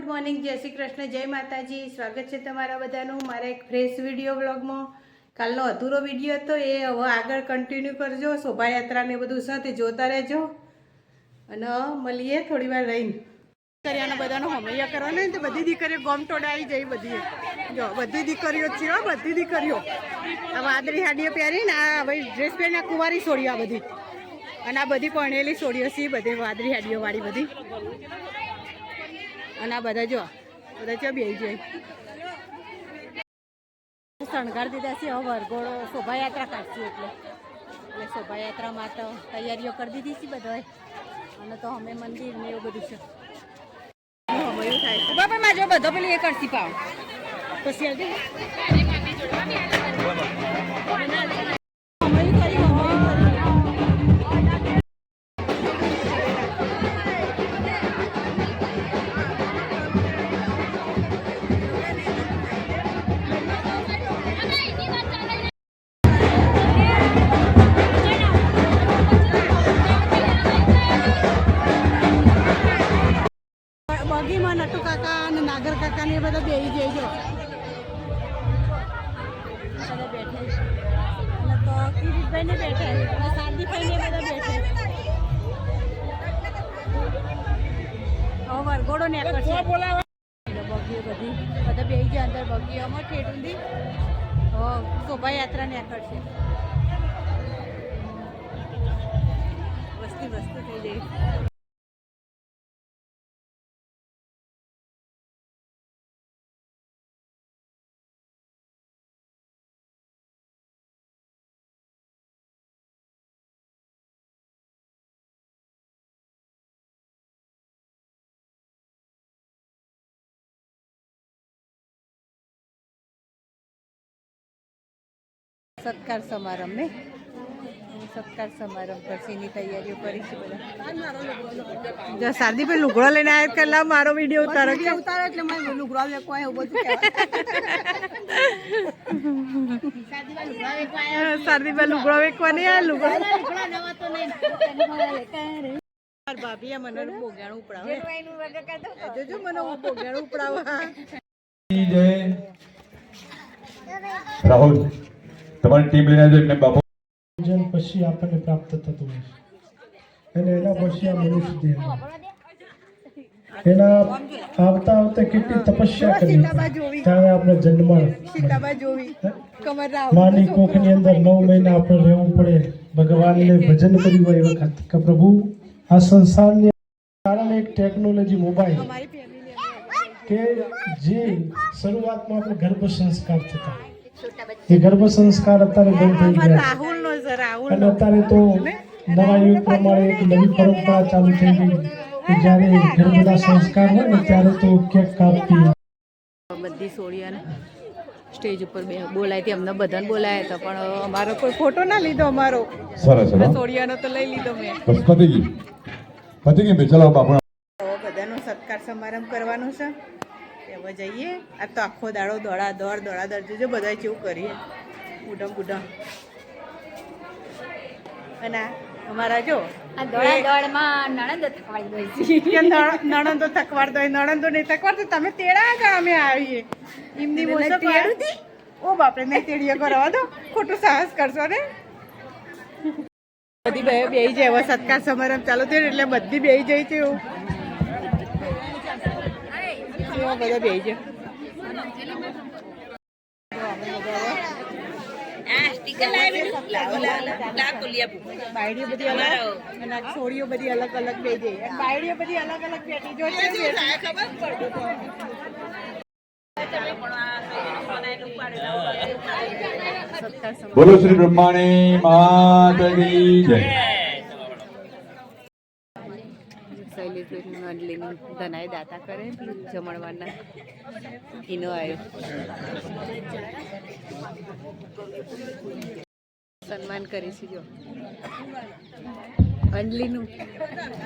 Good morning, જય શ્રી કૃષ્ણ, જય માતાજી. સ્વાગત છે તમારા બધાનું મારા એક ફ્રેશ વિડીયો બ્લોગમાં. કાલનો અધૂરો વિડીયો હતો એ હવે આગળ કન્ટિન્યુ કરજો. શોભાયાત્રા ને બધું સાથે જોતા રહેજો અને મળીએ થોડી વાર રહીને. કર્યાના બધાનો હોમૈયા કરવાના તો બધી દીકરીઓ ગોમ ટોડાઈ જઈ. બધી જો બધી દીકરીઓ છે, બધી દીકરીઓ આ વાદળી હાડીઓ પહેરીને આ ભાઈ ડ્રેસ પહેરીને કુંવારી છોડીઓ આ બધી, અને આ બધી પરણેલી છોડીઓ છે બધી વાદળી હાડીઓ વાળી બધી. અને આ બધા જો બધા ચો બેસી જાય શણગાર દીધા છે. હવે વરઘોડો શોભાયાત્રા કાઢશે એટલે શોભાયાત્રામાં તો તૈયારીઓ કરી દીધી છે બધા. અને તો અમે મંદિર ને એવું બધું છે એવું થાય છે. બાપા માં જો બધો પેલી એ કરશી પાવ પછી બગીમાં નટુ કાકા અને નાગર કાકા ને એ બધા બેસી જઈજો બધા બેઠે અને તો કિરીટભાઈ ને બેઠા અને શાંતિભાઈ ને બધા બેઠે. હવે વરઘોડો ને કરશે બગીઓ બધી બધા બેસી જાય અંદર બગીઓમાં ઠેઠુંથી શોભાયાત્રા ને કરશે. વસ્તી થઈ જાય. સત્કાર સમારંભ ને સત્કાર સમારંભ કરશે એની તૈયારીઓ કરી છે બધા. જો શારદીભાઈ લુગડો લઈને આવ્યા કે લા મારો વિડીયો ઉતારો એટલે મારે લુગડો વેકવા એવું બધું શારદીભાઈ લુગડો વેકવા નહીં આ લુગડો ભાભી મને બોગાણું ઉપડાવે જોજો મને બોગાણું ઉપડાવવા. રાહુલ તમારી ટીમ લઈને આવજો એટલે બાપુ જન પછી આપણને પ્રાપ્ત થતું હોય અને એના પછી આ મનુષ્ય દેહ એના આવતા કેટલી તપસ્યા કરી ત્યારે આપણે જન્મ માની કોખની અંદર 9 મહિના આપણે રહેવું પડે. ભગવાનને ભજન કર્યું હોય એ વખત કે પ્રભુ આ સંસારની કારણે એક ટેકનોલોજી મોબાઈલ કે જે શરૂઆતમાં આપણે ગર્ભ સંસ્કાર થતા એ ગર્ભ સંસ્કાર અત્યારે બંધ થઈ ગયા અને અત્યારે તો નવા યુગ પ્રમાણે એક નવી પરંપરા ચાલુ થઈ ગઈ કે જ્યારે ગર્ભના સંસ્કાર હોય ને ત્યારે તો કેક કાપી બધી સોડિયાને સ્ટેજ ઉપર બોલાય અમને બધાને બોલાયા હતા પણ અમારો કોઈ ફોટો ના લીધો. અમારો સરસ સોડિયાનો તો લઈ લીધો મેં. પતી ગઈ ચલો બાપુ બધાનો સત્કાર સમારંભ કરવાનો છે. હવે જઈએ. આ તો આખો દાડો દોડા જોજો બધા કેવું કરીએ ગુડા અને અમારા જો નણંદો થકવાડ દો નણંદો નહીં થકવાડ તો તમે તેડા આગળ અમે આવીએ એમની ઓ બાપરે નહીં તેડીએ કરવા દો ખોટું સાહસ કરશો ને. બધી બેહી જાય હવે સત્કાર સમારંભ ચાલુ થયો એટલે બધી બેહી જાય છે એવું બધા બેહી જાય. બાયડીઓ બધી અલગ અને છોડીઓ બધી અલગ બે જાય. બાયડીઓ બધી અલગ બેઠી જો બોલો શ્રી બ્રહ્માણી માતાજી જય. ધનાય દાતા કરે જમણવારના એનો આવ્યો સન્માન કરીશું જો અંજલીનું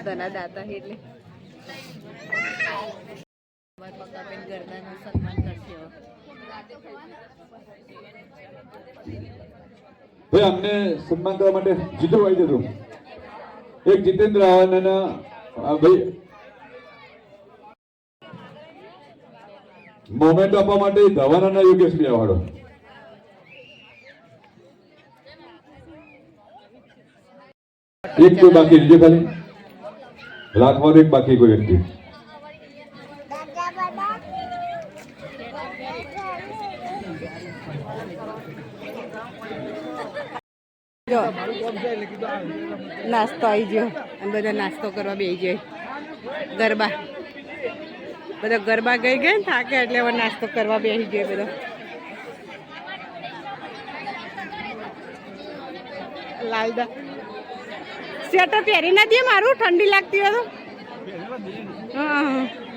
ધના દાતા એટલે પકાબેન ગરદાનું સન્માન કરશે. ભાઈ અમને સન્માન કરવા માટે જીતુ આવી જતું એક જીતેન્દ્ર ભાઈ મોમેન્ટ આપવા માટે ધવાના યોગેશ બે વાળો. એક કોઈ બાકી રહેજો ખાલી. રાખવાનું એક બાકી કોઈ વ્યક્તિ. જો નાસ્તો આવી ગયો અને બધા નાસ્તો કરવા બેસી જાય. ગરબા બધા ગરબા ગઈ ને થાકે એટલે હવે નાસ્તો કરવા બેસી ગયો બધો. લાલદા સ્વેટર પહેરી ના દે મારું ઠંડી લાગતી હોય તો. હા